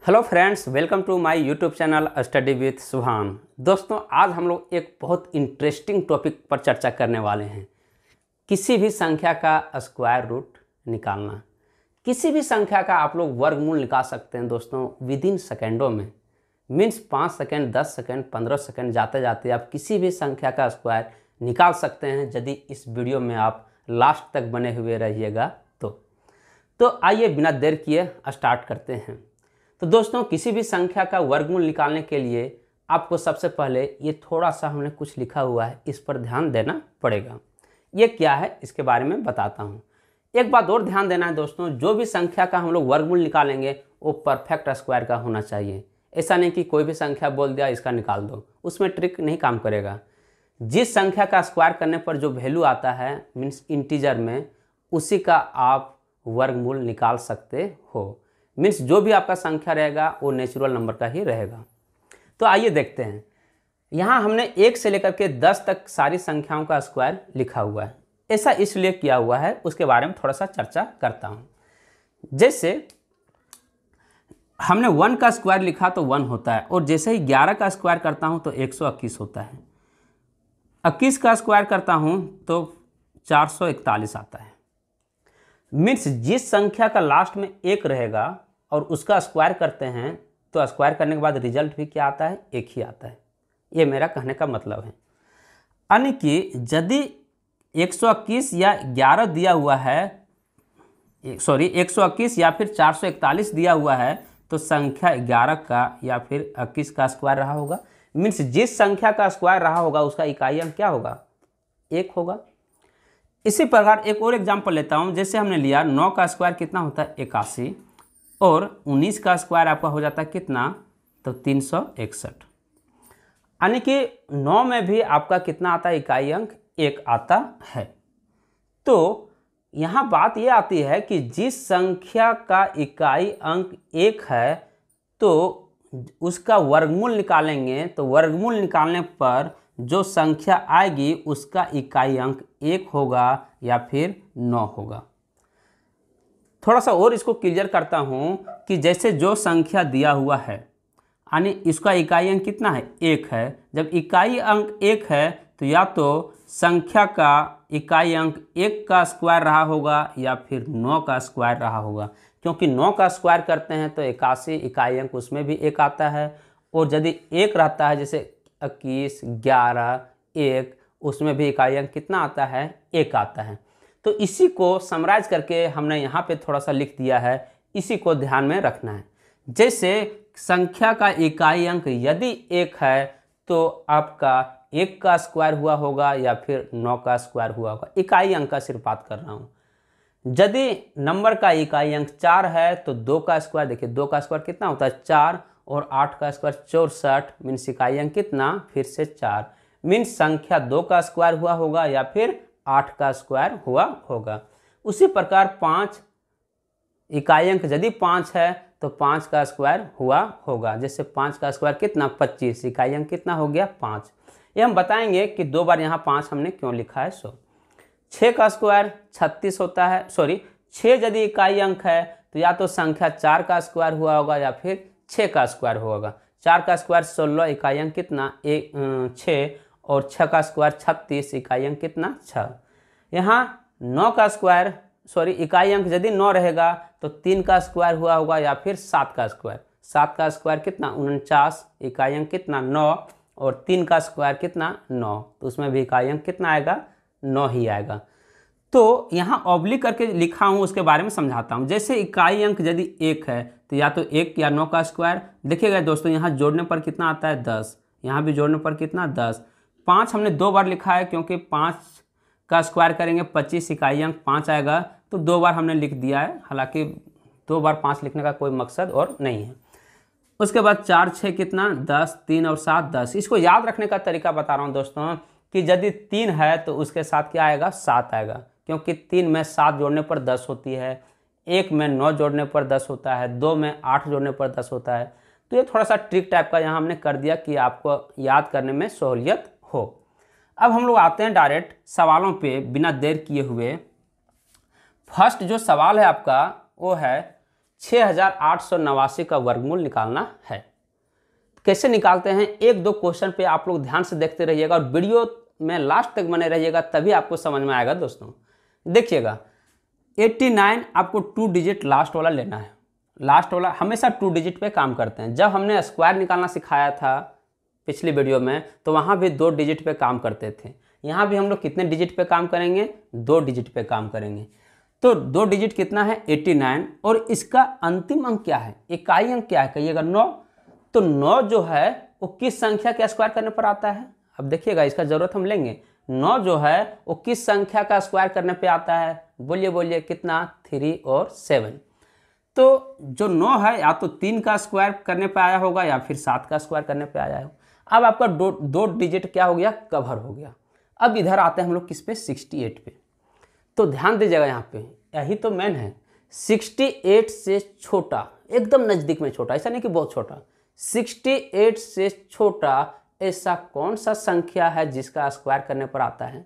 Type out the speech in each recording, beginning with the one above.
Hello friends, welcome to my YouTube channel study with Subhan. दोस्तों, आज हम लोग एक बहुत इंटरेस्टिंग टॉपिक पर चर्चा करने वाले हैं। किसी भी संख्या का स्क्वायर रूट निकालना। किसी भी संख्या का आप लोग वर्गमूल निकाल सकते हैं दोस्तों विद इन सेकेंडों में। मीन्स 5 सेकेंड, 10 सेकेंड, 15 सेकेंड जाते जाते आप किसी भी संख्या का स्क्वायर निकाल सकते हैं यदि इस वीडियो में आप लास्ट तक बने हुए रहिएगा तो आइए बिना देर किए स्टार्ट करते हैं। तो दोस्तों, किसी भी संख्या का वर्गमूल निकालने के लिए आपको सबसे पहले ये थोड़ा सा हमने कुछ लिखा हुआ है, इस पर ध्यान देना पड़ेगा। ये क्या है इसके बारे में बताता हूँ। एक बात और ध्यान देना है दोस्तों, जो भी संख्या का हम लोग वर्गमूल निकालेंगे वो परफेक्ट स्क्वायर का होना चाहिए। ऐसा नहीं कि कोई भी संख्या बोल दिया इसका निकाल दो, उसमें ट्रिक नहीं काम करेगा। जिस संख्या का स्क्वायर करने पर जो वैल्यू आता है मीन्स इंटीजर में, उसी का आप वर्गमूल निकाल सकते हो। मीन्स जो भी आपका संख्या रहेगा वो नेचुरल नंबर का ही रहेगा। तो आइए देखते हैं। यहाँ हमने 1 से लेकर के 10 तक सारी संख्याओं का स्क्वायर लिखा हुआ है। ऐसा इसलिए किया हुआ है, उसके बारे में थोड़ा सा चर्चा करता हूँ। जैसे हमने 1 का स्क्वायर लिखा तो 1 होता है, और जैसे ही 11 का स्क्वायर करता हूँ तो 121 होता है। 21 का स्क्वायर करता हूँ तो 441 आता है। मीन्स जिस संख्या का लास्ट में 1 रहेगा और उसका स्क्वायर करते हैं तो स्क्वायर करने के बाद रिजल्ट भी क्या आता है, 1 ही आता है। ये मेरा कहने का मतलब है। यानी कि यदि 121 या 11 दिया हुआ है, 121 या फिर 441 दिया हुआ है तो संख्या 11 का या फिर 21 का स्क्वायर रहा होगा। मीन्स जिस संख्या का स्क्वायर रहा होगा उसका इकाई अंक क्या होगा, 1 होगा। इसी प्रकार एक और एग्जांपल लेता हूं। जैसे हमने लिया 9 का स्क्वायर कितना होता है, 81, और 19 का स्क्वायर आपका हो जाता है कितना, तो 361। यानी कि 9 में भी आपका कितना आता है, इकाई अंक 1 आता है। तो यहाँ बात ये आती है कि जिस संख्या का इकाई अंक 1 है तो उसका वर्गमूल निकालेंगे, तो वर्गमूल निकालने पर जो संख्या आएगी उसका इकाई अंक 1 होगा या फिर 9 होगा। थोड़ा सा और इसको क्लियर करता हूं कि जैसे जो संख्या दिया हुआ है यानी इसका इकाई अंक कितना है, 1 है। जब इकाई अंक 1 है तो या तो संख्या का इकाई अंक 1 का स्क्वायर रहा होगा या फिर 9 का स्क्वायर रहा होगा। क्योंकि 9 का स्क्वायर करते हैं तो 81 इकाई अंक उसमें भी 1 आता है, और यदि 1 रहता है जैसे 21, 11, 1, उसमें भी इकाई अंक कितना आता है, 1 आता है। तो इसी को समराइज करके हमने यहाँ पे थोड़ा सा लिख दिया है, इसी को ध्यान में रखना है। जैसे संख्या का इकाई अंक यदि 1 है तो आपका 1 का स्क्वायर हुआ होगा या फिर 9 का स्क्वायर हुआ होगा। इकाई अंक का सिर्फ बात कर रहा हूँ। यदि नंबर का इकाई अंक 4 है तो 2 का स्क्वायर, देखिए 2 का स्क्वायर कितना होता है, 4, और 8 का स्क्वायर 64, मीन्स इकाई अंक कितना, फिर से 4। मीन्स संख्या 2 का स्क्वायर हुआ होगा या फिर 8 का स्क्वायर हुआ होगा। उसी प्रकार 5 इकाई अंक यदि 5 है तो 5 का स्क्वायर हुआ होगा। जैसे 5 का स्क्वायर कितना, 25, इकाई अंक कितना हो गया, 5। ये हम बताएंगे कि 2 बार यहाँ 5 हमने क्यों लिखा है। 6 का स्क्वायर 36 होता है। 6 यदि इकाई अंक है तो या तो संख्या 4 का स्क्वायर हुआ होगा या फिर 6 का स्क्वायर होगा। 4 का स्क्वायर 16, इकाई अंक कितना, 6, और 6 का स्क्वायर 36, इकाई अंक कितना, 6। यहाँ 9 का स्क्वायर इकाई अंक यदि 9 रहेगा तो 3 का स्क्वायर हुआ होगा या फिर 7 का स्क्वायर। 7 का स्क्वायर कितना, 49, इकाई अंक कितना, 9, और 3 का स्क्वायर कितना, 9, तो उसमें भी इकाई अंक कितना आएगा, 9 ही आएगा। तो यहाँ ऑब्लिक करके लिखा हूँ, उसके बारे में समझाता हूँ। जैसे इकाई अंक यदि 1 है तो या तो 1 या 9 का स्क्वायर। देखिएगा दोस्तों, यहाँ जोड़ने पर कितना आता है, 10, यहाँ भी जोड़ने पर कितना, 10। 5 हमने 2 बार लिखा है क्योंकि 5 का स्क्वायर करेंगे 25, इकाई अंक 5 आएगा, तो 2 बार हमने लिख दिया है। हालांकि 2 बार 5 लिखने का कोई मकसद और नहीं है। उसके बाद 4, 6 कितना, 10, 3 और 7, 10। इसको याद रखने का तरीका बता रहा हूँ दोस्तों कि यदि 3 है तो उसके साथ क्या आएगा, 7 आएगा, क्योंकि 3 में 7 जोड़ने पर 10 होती है, 1 में 9 जोड़ने पर 10 होता है, 2 में 8 जोड़ने पर 10 होता है। तो ये थोड़ा सा ट्रिक टाइप का यहाँ हमने कर दिया कि आपको याद करने में सहूलियत हो। अब हम लोग आते हैं डायरेक्ट सवालों पे बिना देर किए हुए। फर्स्ट जो सवाल है आपका वो है 6889 का वर्गमूल निकालना है। कैसे निकालते हैं, एक दो क्वेश्चन पे आप लोग ध्यान से देखते रहिएगा और वीडियो में लास्ट तक बने रहिएगा, तभी आपको समझ में आएगा। दोस्तों देखिएगा, 89 आपको 2 डिजिट लास्ट वाला लेना है। लास्ट वाला हमेशा 2 डिजिट पे काम करते हैं। जब हमने स्क्वायर निकालना सिखाया था पिछली वीडियो में, तो वहाँ भी 2 डिजिट पे काम करते थे। यहाँ भी हम लोग कितने डिजिट पे काम करेंगे, 2 डिजिट पे काम करेंगे। तो 2 डिजिट कितना है, 89, और इसका अंतिम अंक क्या है, इकाई अंक क्या है, कहिएगा 9। तो 9 जो है वो किस संख्या के स्क्वायर करने पर आता है। अब देखिएगा, इसका जरूरत हम लेंगे। 9 जो है वो किस संख्या का स्क्वायर करने पे आता है, बोलिए बोलिए कितना, 3 और 7। तो जो 9 है या तो 3 का स्क्वायर करने पे आया होगा या फिर 7 का स्क्वायर करने पे आया होगा। अब आपका 2 डिजिट क्या हो गया, कवर हो गया। अब इधर आते हैं हम लोग किस पे, 68 पे। तो ध्यान दीजिएगा, यहाँ पे यही तो मेन है। 68 से छोटा, एकदम नज़दीक में छोटा, ऐसा नहीं कि बहुत छोटा, 68 से छोटा ऐसा कौन सा संख्या है जिसका स्क्वायर करने पर आता है।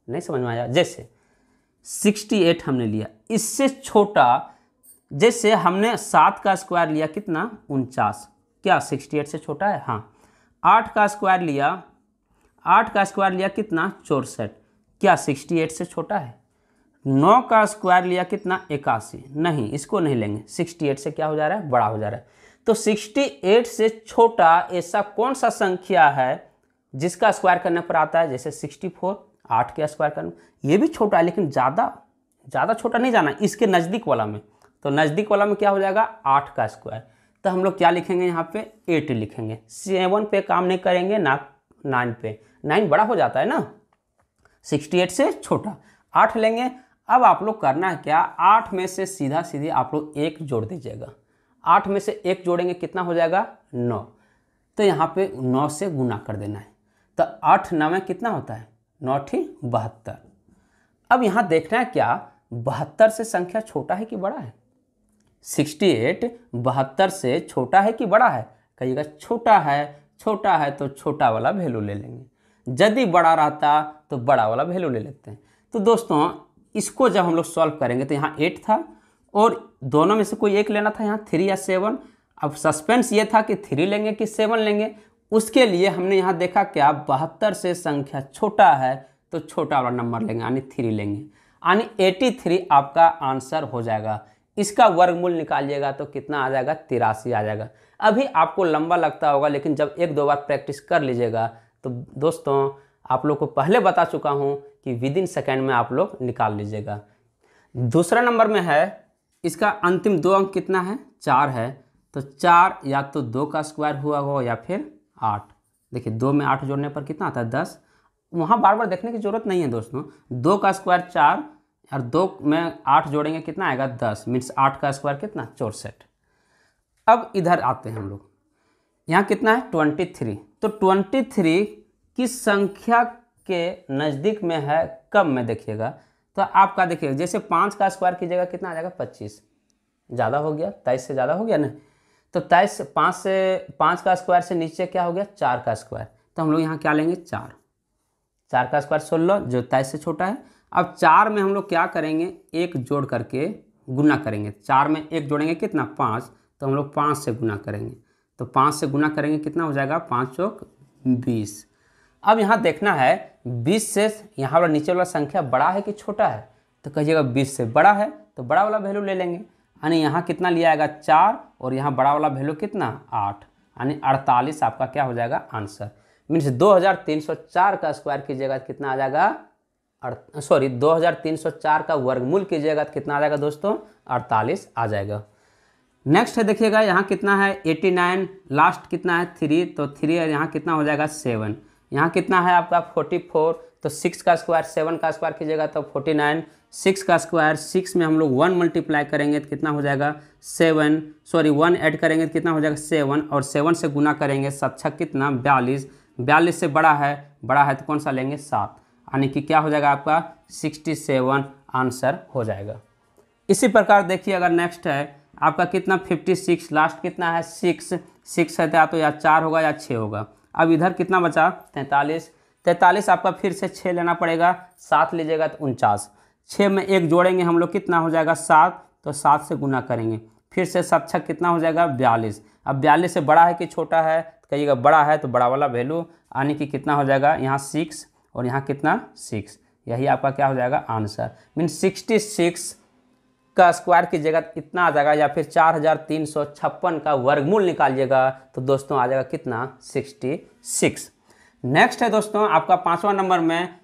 नहीं समझ में आया। जैसे 68 हमने लिया, इससे छोटा, जैसे हमने 7 का स्क्वायर लिया कितना, 49, क्या 68 से छोटा है। हाँ, 8 का स्क्वायर लिया, 8 का स्क्वायर लिया कितना, 64, क्या 68 से छोटा है। 9 का स्क्वायर लिया कितना, 81, नहीं, इसको नहीं लेंगे, 68 से क्या हो जा रहा है, बड़ा हो जा रहा है। तो 68 से छोटा ऐसा कौन सा संख्या है जिसका स्क्वायर करने पर आता है। जैसे 64, 8 के स्क्वायर करने, ये भी छोटा है लेकिन ज़्यादा छोटा नहीं जाना, इसके नज़दीक वाला में। तो नज़दीक वाला में क्या हो जाएगा, 8 का स्क्वायर। तो हम लोग क्या लिखेंगे यहाँ पे, 8 लिखेंगे। 7 पे काम नहीं करेंगे ना 9 पे, 9 बड़ा हो जाता है ना, 68 से छोटा। 8 लेंगे। अब आप लोग करना है क्या, 8 में से सीधा सीधी आप लोग 1 जोड़ दीजिएगा। 8 में से 1 जोड़ेंगे कितना हो जाएगा, 9। तो यहाँ पे 9 से गुना कर देना है। तो 8 9 में कितना होता है, 9 ठीक 72। अब यहाँ देखना है क्या, 72 से संख्या छोटा है कि बड़ा है। 68 72 से छोटा है कि बड़ा है, कहिएगा छोटा है। छोटा है तो छोटा वाला वैल्यू ले लेंगे, यदि बड़ा रहता तो बड़ा वाला वैल्यू ले लेते हैं। तो दोस्तों इसको जब हम लोग सॉल्व करेंगे तो यहाँ 8 था और दोनों में से कोई एक लेना था, यहाँ 3 या 7। अब सस्पेंस ये था कि 3 लेंगे कि 7 लेंगे। उसके लिए हमने यहाँ देखा क्या, 72 से संख्या छोटा है तो छोटा वाला नंबर लेंगे, यानी 3 लेंगे, यानी 83 आपका आंसर हो जाएगा। इसका वर्गमूल निकालिएगा तो कितना आ जाएगा, 83 आ जाएगा। अभी आपको लंबा लगता होगा, लेकिन जब 1-2 बार प्रैक्टिस कर लीजिएगा तो दोस्तों आप लोग को पहले बता चुका हूँ कि विदिन सेकेंड में आप लोग निकाल लीजिएगा। दूसरा नंबर में है, इसका अंतिम 2 अंक कितना है, 4 है। तो 4 या तो 2 का स्क्वायर हुआ हो या फिर 8। देखिए 2 में 8 जोड़ने पर कितना आता है, 10। वहाँ बार बार देखने की जरूरत नहीं है दोस्तों। 2 का स्क्वायर 4 और 2 में 8 जोड़ेंगे कितना आएगा, 10, मीन्स 8 का स्क्वायर कितना, 64। अब इधर आते हैं हम लोग, यहाँ कितना है, 23। तो 23 किस संख्या के नज़दीक में है, कम में, देखिएगा। तो आपका देखिएगा, जैसे 5 का स्क्वायर की जगह कितना आ जाएगा, 25, ज़्यादा हो गया, 23 से ज़्यादा हो गया ना। तो 23 से 5 का स्क्वायर से नीचे क्या हो गया, 4 का स्क्वायर। तो हम लोग यहाँ क्या लेंगे, 4 का स्क्वायर 16, जो 23 से छोटा है। अब 4 में हम लोग क्या करेंगे, 1 जोड़ करके गुना करेंगे। 4 में 1 जोड़ेंगे कितना, 5, तो हम लोग 5 से गुना करेंगे। तो 5 से गुना करेंगे कितना हो जाएगा, 5 चौक 20। अब यहाँ देखना है 20 से यहाँ वाला नीचे वाला संख्या बड़ा है कि छोटा है। तो कहिएगा 20 से बड़ा है तो बड़ा वाला वैल्यू ले लेंगे, यानी यहाँ कितना लिया आएगा, 4, और यहाँ बड़ा वाला वैल्यू कितना, 8, यानी 48 आपका क्या हो जाएगा आंसर। मीन्स 2304 का स्क्वायर कीजिएगा कितना आ जाएगा, 2304 का वर्गमूल कीजिएगा तो कितना आ जाएगा दोस्तों, 48 आ जाएगा। नेक्स्ट है देखिएगा, यहाँ कितना है 89, लास्ट कितना है 3, तो 3 है, यहाँ कितना हो जाएगा 7। यहाँ कितना है आपका 44, तो 6 का स्क्वायर 7 का स्क्वायर कीजिएगा तो 49। 6 का स्क्वायर, 6 में हम लोग 1 मल्टीप्लाई करेंगे तो कितना हो जाएगा 1 ऐड करेंगे तो कितना हो जाएगा 7, और 7 से गुना करेंगे 7 कितना 42। 42 से बड़ा है तो कौन सा लेंगे 7, यानी कि क्या हो जाएगा आपका 67 आंसर हो जाएगा। इसी प्रकार देखिए अगर नेक्स्ट है आपका कितना 56, लास्ट कितना है 6 है तो या 4 होगा या 6 होगा। अब इधर कितना बचा 43 आपका फिर से 6 लेना पड़ेगा, 7 लीजिएगा तो 49। 6 में 1 जोड़ेंगे हम लोग कितना हो जाएगा 7, तो 7 से गुना करेंगे फिर से 7 छक कितना हो जाएगा 42। अब 42 से बड़ा है कि छोटा है, तो कहिएगा बड़ा है, तो बड़ा वाला वैल्यू यानी कि कितना हो जाएगा यहाँ 6 और यहाँ कितना 6, यही आपका क्या हो जाएगा आंसर। मीन 66 का स्क्वायर की जगह इतना आ जाएगा, या फिर 4356 का वर्गमूल निकालिएगा तो दोस्तों आ जाएगा कितना 66। नेक्स्ट है दोस्तों आपका 5वां नंबर में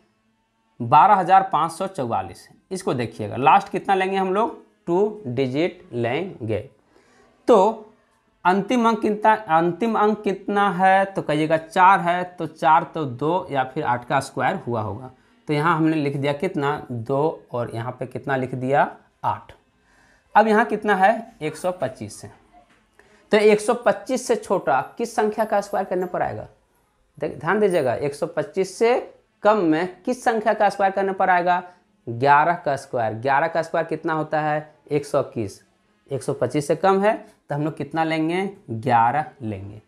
12544। इसको देखिएगा, लास्ट कितना लेंगे हम लोग 2 डिजिट लेंगे। तो अंतिम अंक कितना है, तो कहिएगा 4 है, तो 4 तो 2 या फिर 8 का स्क्वायर हुआ होगा। तो यहाँ हमने लिख दिया कितना 2 और यहाँ पे कितना लिख दिया 8। अब यहाँ कितना है 125 है, तो 125 से छोटा किस संख्या का स्क्वायर करने पर आएगा, ध्यान दीजिएगा 125 से कम में किस संख्या का स्क्वायर करने पर आएगा 11 का स्क्वायर। 11 का स्क्वायर कितना होता है 121। 125 से कम है तो हम लोग कितना लेंगे 11 लेंगे।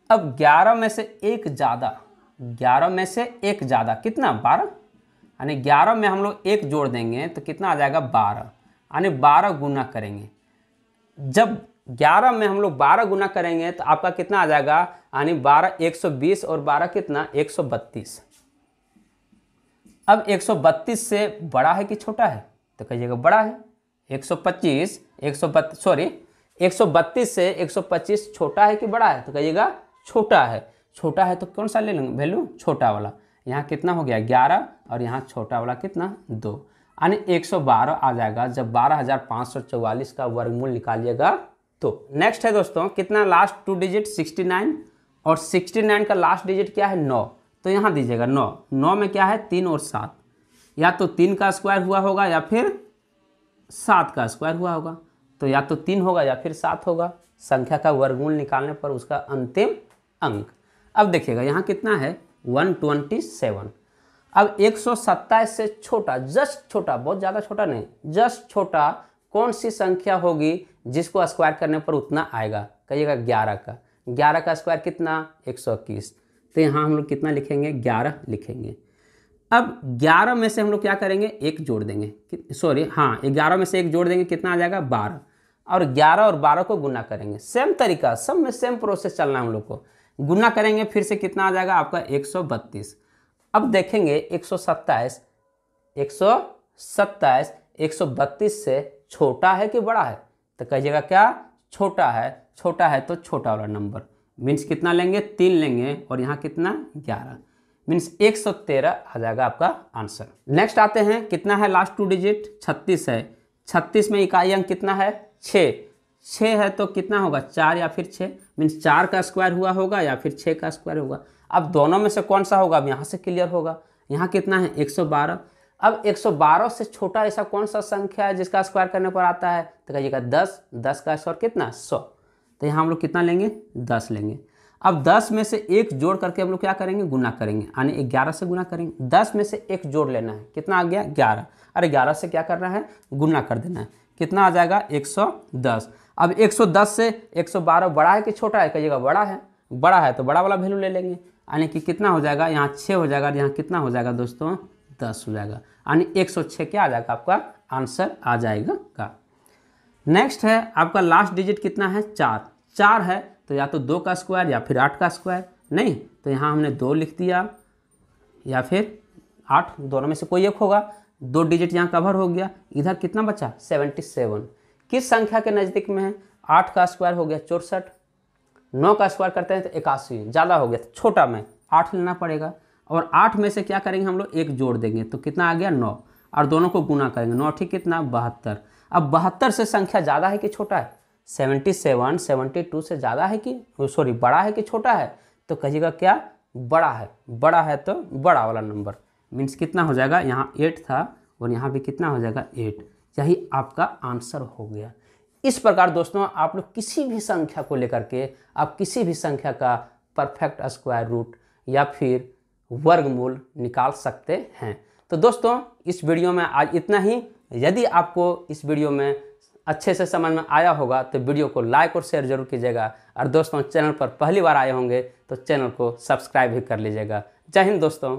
अब 11 में से एक ज़्यादा, 11 में से एक ज़्यादा कितना 12, यानी 11 में हम लोग एक जोड़ देंगे तो कितना आ जाएगा 12, यानी 12 गुना करेंगे। जब 11 में हम लोग 12 गुना करेंगे तो आपका कितना आ जाएगा, यानी 12 120 और 12 कितना 132। अब 132 से बड़ा है कि छोटा है, तो कहिएगा बड़ा है। 132 से 125 छोटा है कि बड़ा है, तो कहिएगा छोटा है। छोटा है तो कौन सा ले लेंगे वैल्यू छोटा वाला। यहाँ कितना हो गया 11 और यहाँ छोटा वाला कितना 2, यानी 112 आ जाएगा जब 12544 का वर्गमूल निकालिएगा तो। नेक्स्ट है दोस्तों कितना लास्ट 2 डिजिट 69, और 69 का लास्ट डिजिट क्या है 9, तो यहाँ दीजिएगा 9। 9 में क्या है 3 और 7, या तो 3 का स्क्वायर हुआ होगा या फिर 7 का स्क्वायर हुआ होगा, तो या तो 3 होगा या फिर 7 होगा संख्या का वर्गमूल निकालने पर उसका अंतिम अंक। अब देखिएगा यहाँ कितना है 127। अब 127 से छोटा, जस्ट छोटा, बहुत ज़्यादा छोटा नहीं, जस्ट छोटा कौन सी संख्या होगी जिसको स्क्वायर करने पर उतना आएगा, कहिएगा 11 का। 11 का स्क्वायर कितना 121, तो यहाँ हम लोग कितना लिखेंगे 11 लिखेंगे। अब 11 में से हम लोग क्या करेंगे एक जोड़ देंगे, 11 में से एक जोड़ देंगे कितना आ जाएगा 12, और 11 और 12 को गुना करेंगे। सेम तरीका, सब में सेम प्रोसेस चलना है हम लोग को। गुना करेंगे फिर से कितना आ जाएगा आपका 132। अब देखेंगे 127 132 से छोटा है कि बड़ा है, तो कहिएगा क्या छोटा है। छोटा है तो छोटा वाला नंबर मीन्स कितना लेंगे 3 लेंगे, और यहाँ कितना 11 मीन्स 113 आ जाएगा आपका आंसर। नेक्स्ट आते हैं कितना है लास्ट 2 डिजिट 36 है। 36 में इकाई अंक कितना है 6 है, तो कितना होगा 4 या फिर 6, मीन्स 4 का स्क्वायर हुआ होगा या फिर 6 का स्क्वायर होगा। अब दोनों में से कौन सा होगा, अब यहाँ से क्लियर होगा। यहाँ कितना है 112। अब 112 से छोटा ऐसा कौन सा संख्या है जिसका स्क्वायर करने पर आता है, तो कहिएगा 10। 10 का स्क्वायर कितना 100, तो यहाँ हम लोग कितना लेंगे 10 लेंगे। अब 10 में से एक जोड़ करके हम लोग क्या करेंगे गुना करेंगे, यानी 11 से गुना करेंगे। 10 में से एक जोड़ लेना है, कितना आ गया 11, अरे 11 से क्या करना है गुना कर देना है, कितना आ जाएगा 110। अब 110 से 112 बड़ा है कि छोटा है, कहिएगा बड़ा है। बड़ा है तो बड़ा वाला वैल्यू ले लेंगे, यानी कि कितना हो जाएगा यहाँ 6 हो जाएगा, यहाँ कितना हो जाएगा दोस्तों 10 हो जाएगा, यानी 106 क्या आ जाएगा आपका आंसर आ जाएगा का। नेक्स्ट है आपका लास्ट डिजिट कितना है 4। 4 है तो या तो 2 का स्क्वायर या फिर 8 का स्क्वायर, नहीं तो यहाँ हमने 2 लिख दिया या फिर 8, दोनों में से कोई एक होगा। 2 डिजिट यहाँ कवर हो गया। इधर कितना बचा 77, किस संख्या के नज़दीक में है। 8 का स्क्वायर हो गया 64, 9 का स्क्वायर करते हैं तो 81, ज़्यादा हो गया तो छोटा में 8 लेना पड़ेगा, और 8 में से क्या करेंगे हम लोग एक जोड़ देंगे तो कितना आ गया 9, और दोनों को गुना करेंगे 9 ठीक कितना 72। अब 72 से संख्या ज़्यादा है कि छोटा है, 77 72 से ज़्यादा है कि बड़ा है कि छोटा है, तो कहिएगा क्या बड़ा है। बड़ा है तो बड़ा वाला नंबर मीन्स कितना हो जाएगा, यहाँ 8 था और यहाँ भी कितना हो जाएगा 8, यही आपका आंसर हो गया। इस प्रकार दोस्तों आप लोग किसी भी संख्या को लेकर के आप किसी भी संख्या का परफेक्ट स्क्वायर रूट या फिर वर्गमूल निकाल सकते हैं। तो दोस्तों इस वीडियो में आज इतना ही। यदि आपको इस वीडियो में अच्छे से समझ में आया होगा तो वीडियो को लाइक और शेयर जरूर कीजिएगा, और दोस्तों चैनल पर पहली बार आए होंगे तो चैनल को सब्सक्राइब भी कर लीजिएगा। जय हिंद दोस्तों।